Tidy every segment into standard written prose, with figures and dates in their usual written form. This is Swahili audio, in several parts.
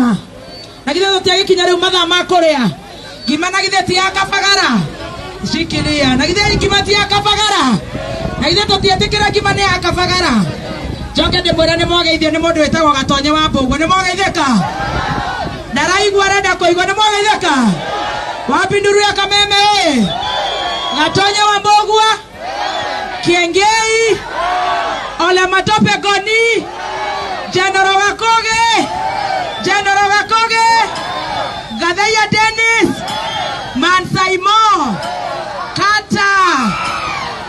mwega na githe tutiage kinya riu mathaa ma kuria ngima na githe ti ya kabagara shikilia na githe ngima ti ya kabagara na githe tutietikira ngima ni ya kabagara joke de mwera ni mwageithio ni mundu wetagwo Gatonye wa Mbugu ni mwageithika ndaraigua renda kuigua ni mwageithika wapi nduru ya Kameme Gatonye wa Mbugu Kiengei Ole Matope Goni General Wakoge Gathaiya Dennis Mansaimo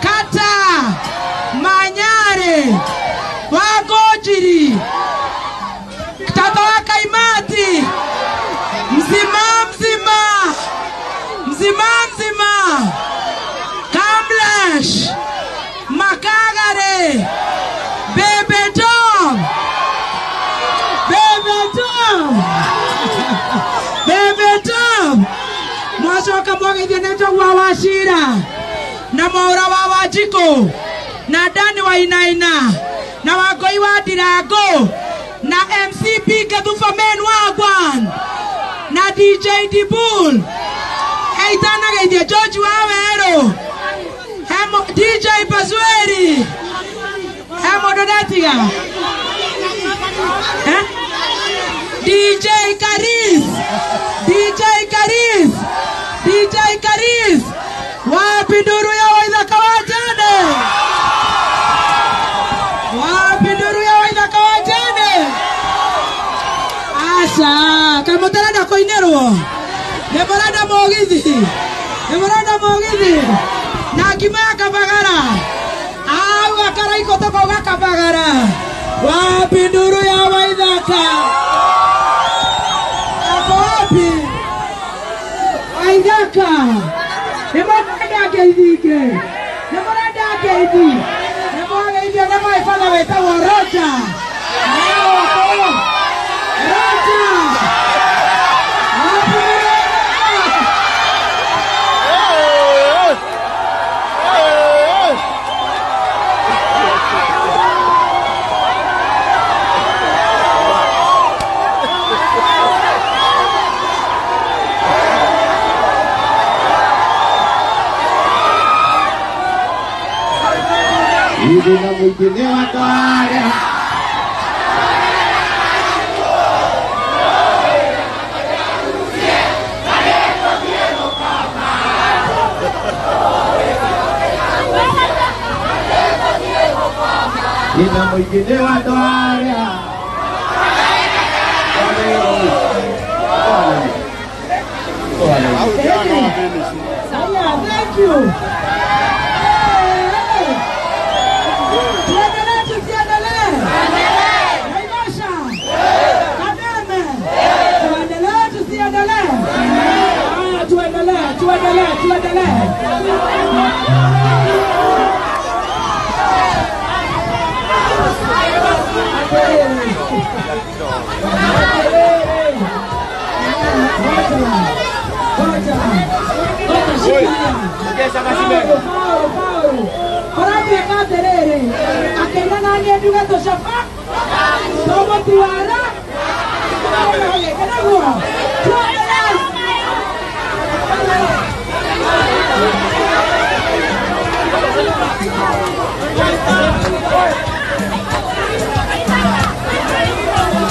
Kata Manyare Wagojiri Tata wa Kaimati Mzima Kamlesh Makagare Bebe Tom Mwasoka mwageithia neto wa Wachira na Mwaura wa Wanjiku na Dani wa Inaina na Wangui wa Ndirango na MCP Gathufa Men Wagwan na DJ Dibul Eitana geithia George Waweru Hemo DJ Bazweri Hemo Dodatiga DJ Karis wapi nduru ya Waithaka wajane asa kamutarada koinerwo nemorada mogithi na ngima ya kabagara au akaraiko toko kabagara wapi nduru ya Waithaka wapi Waithaka nemorada geithike nemorada weta Roja na mwingine watware ina mwingine watware thank you. Tuendelee.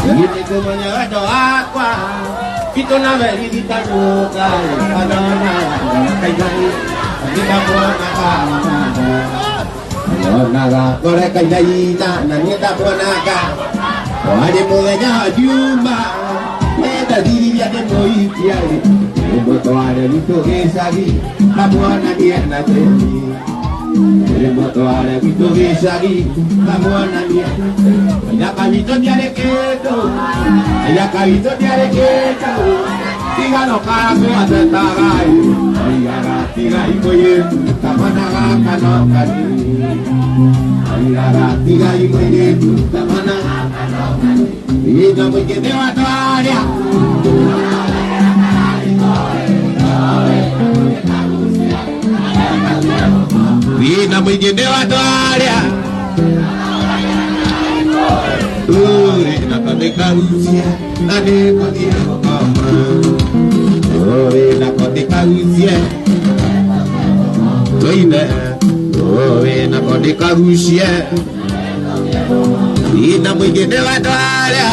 Ini kumanya doa kwa kita naberi di tanuka panana kainai kita buana kana naga kore kainai na nani ta buana ka wale mulenya juma eta diri ya de moi tiai moto are mito gesagi ta buana dia na teni moto are mito gesagi ta buana dia ya kabito tiare keto tingalo kafe atetagai ayara tigai koye tamanaga kanokani ayara tigai koye tamanaga kanokani ina mukene wataria ina mukene wataria uri nakana nikagusie na nikuthie gũkoma wĩna ko ndikagusie tũine wĩna ko ndikagusie ina mũingĩ nĩ watwarĩa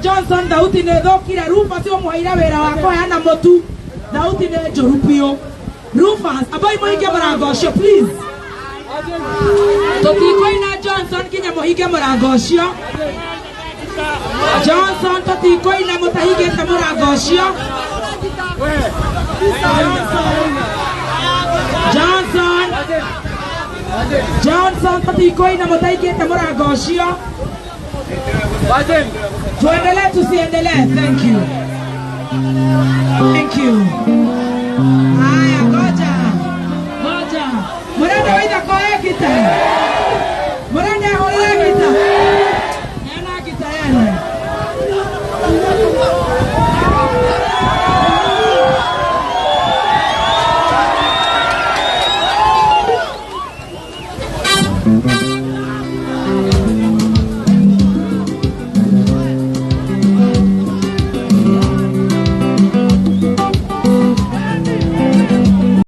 Johnson Dauti ne thokire Rufus omuhaira wira wa kuheana mutu Dauti ne njurupio Rufus abai muhige murango ucio please tutikoina Johnson kinya muhige murango ucio Johnson tutikoina mutahigite murango ucio Johnson tutikoina mutahigite murango ucio tuendelee tusiendelee. Thank you. Haya, ngoja. Murenda waitha koe kita.